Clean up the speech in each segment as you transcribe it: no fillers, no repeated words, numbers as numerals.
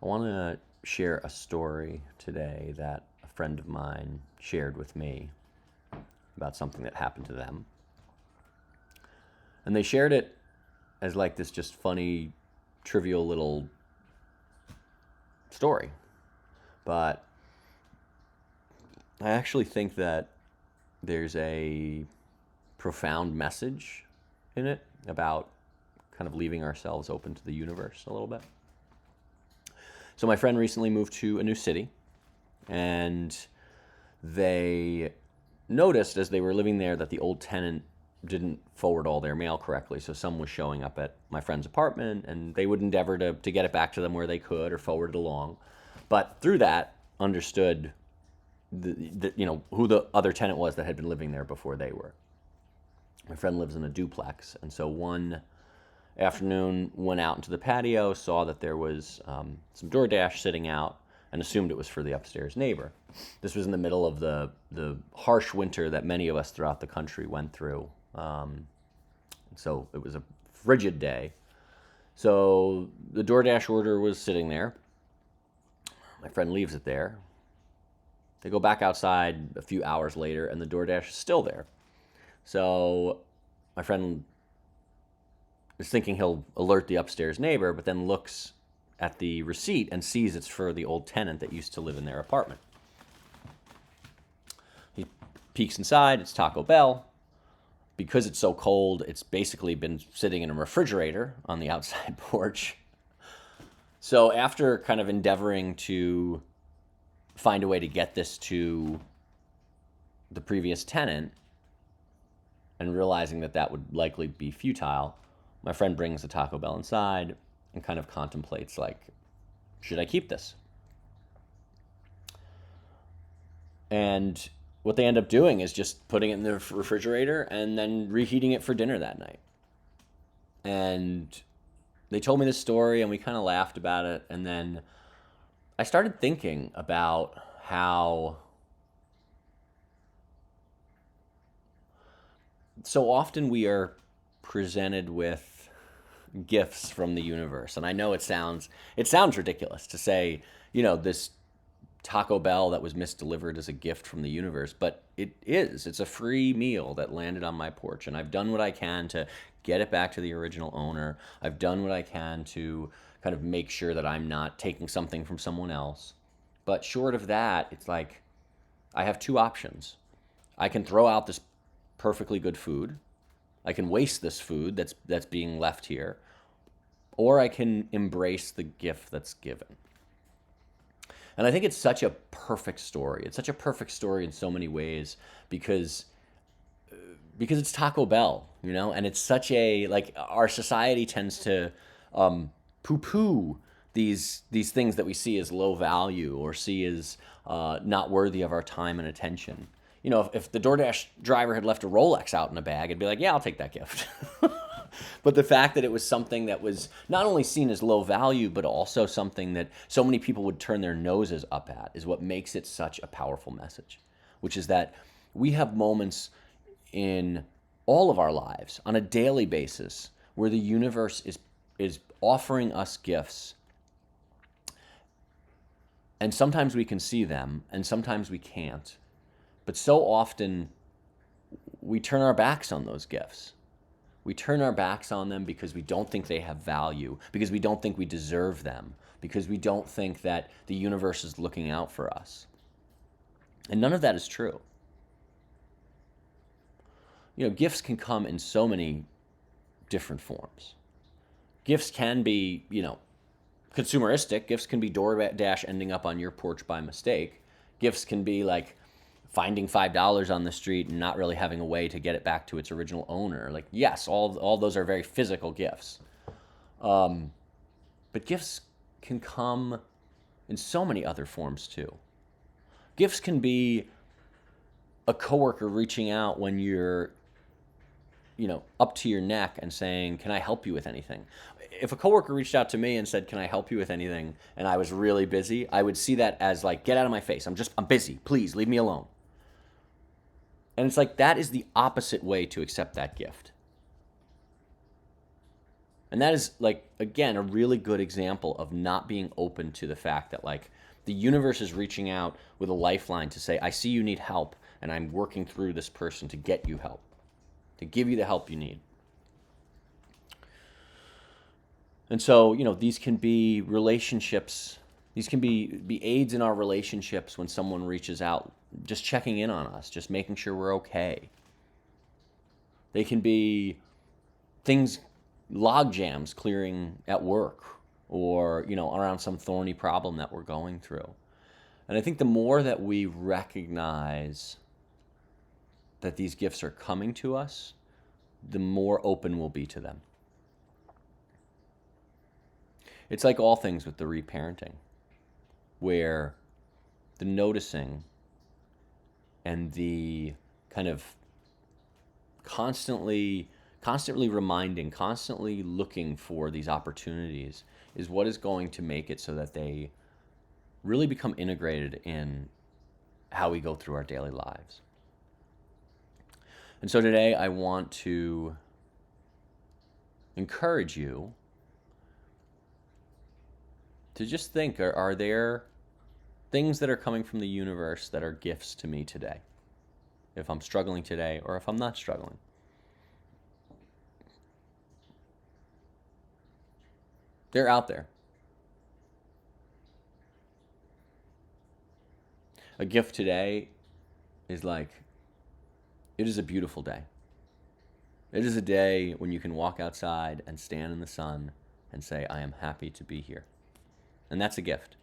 I want to share a story today that a friend of mine shared with me about something that happened to them. And they shared it as like this just funny, trivial little story. But I actually think that there's a profound message in it about kind of leaving ourselves open to the universe a little bit. So my friend recently moved to a new city, and they noticed as they were living there that the old tenant didn't forward all their mail correctly. So some was showing up at my friend's apartment, and they would endeavor to get it back to them where they could or forward it along. But through that, understood who the other tenant was that had been living there before they were. My friend lives in a duplex, and so one afternoon went out into the patio, saw that there was some DoorDash sitting out, and assumed it was for the upstairs neighbor. This was in the middle of the harsh winter that many of us throughout the country went through. So it was a frigid day. So the DoorDash order was sitting there. My friend leaves it there. They go back outside a few hours later, and the DoorDash is still there. So my friend is thinking he'll alert the upstairs neighbor, but then looks at the receipt and sees it's for the old tenant that used to live in their apartment. He peeks inside, it's Taco Bell. Because it's so cold, it's basically been sitting in a refrigerator on the outside porch. So after kind of endeavoring to find a way to get this to the previous tenant and realizing that that would likely be futile, my friend brings the Taco Bell inside and kind of contemplates, like, should I keep this? And what they end up doing is just putting it in the refrigerator and then reheating it for dinner that night. And they told me this story and we kind of laughed about it. And then I started thinking about how so often we are presented with gifts from the universe. And I know it sounds ridiculous to say, this Taco Bell that was misdelivered as a gift from the universe, but it is. It's a free meal that landed on my porch, and I've done what I can to get it back to the original owner. I've done what I can to kind of make sure that I'm not taking something from someone else. But short of that, it's like I have two options. I can throw out this perfectly good food. I can waste this food that's being left here, or I can embrace the gift that's given. And I think it's such a perfect story. It's such a perfect story in so many ways because it's Taco Bell, and it's such a, like, our society tends to poo-poo these things that we see as low value or see as not worthy of our time and attention. If the DoorDash driver had left a Rolex out in a bag, I'd be like, yeah, I'll take that gift. But the fact that it was something that was not only seen as low value, but also something that so many people would turn their noses up at is what makes it such a powerful message, which is that we have moments in all of our lives on a daily basis where the universe is offering us gifts. And sometimes we can see them, and sometimes we can't. But so often, we turn our backs on those gifts. We turn our backs on them because we don't think they have value, because we don't think we deserve them, because we don't think that the universe is looking out for us. And none of that is true. Gifts can come in so many different forms. Gifts can be, consumeristic. Gifts can be DoorDash ending up on your porch by mistake. Gifts can be like finding $5 on the street and not really having a way to get it back to its original owner. Like, yes, all those are very physical gifts. But gifts can come in so many other forms too. Gifts can be a coworker reaching out when you're, up to your neck and saying, can I help you with anything? If a coworker reached out to me and said, can I help you with anything? And I was really busy, I would see that as like, get out of my face. I'm busy. Please leave me alone. And it's like, that is the opposite way to accept that gift. And that is, like, again, a really good example of not being open to the fact that, like, the universe is reaching out with a lifeline to say, I see you need help, and I'm working through this person to get you help, to give you the help you need. And so, these can be relationships. These can be aids in our relationships when someone reaches out, just checking in on us, just making sure we're okay. They can be things, log jams clearing at work, or, around some thorny problem that we're going through. And I think the more that we recognize that these gifts are coming to us, the more open we'll be to them. It's like all things with the reparenting, where the noticing and the kind of constantly reminding, constantly looking for these opportunities is what is going to make it so that they really become integrated in how we go through our daily lives. And so today I want to encourage you to just think, are there things that are coming from the universe that are gifts to me today? If I'm struggling today, or if I'm not struggling. They're out there. A gift today is like, it is a beautiful day. It is a day when you can walk outside and stand in the sun and say, I am happy to be here. And that's a gift.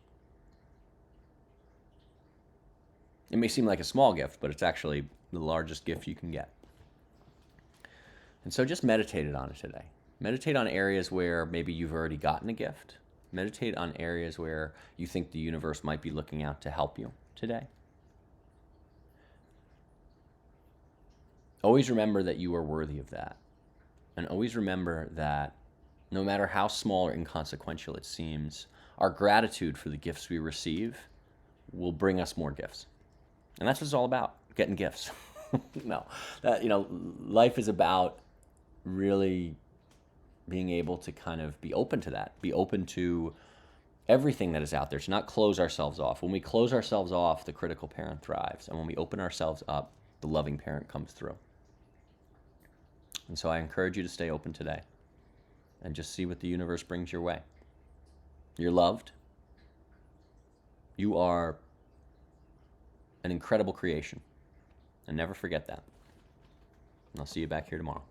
It may seem like a small gift, but it's actually the largest gift you can get. And so just meditate on it today. Meditate on areas where maybe you've already gotten a gift. Meditate on areas where you think the universe might be looking out to help you today. Always remember that you are worthy of that. And always remember that no matter how small or inconsequential it seems, our gratitude for the gifts we receive will bring us more gifts. And that's what it's all about, getting gifts. No, life is about really being able to kind of be open to that, be open to everything that is out there, to not close ourselves off. When we close ourselves off, the critical parent thrives. And when we open ourselves up, the loving parent comes through. And so I encourage you to stay open today and just see what the universe brings your way. You're loved. You are an incredible creation. And never forget that. And I'll see you back here tomorrow.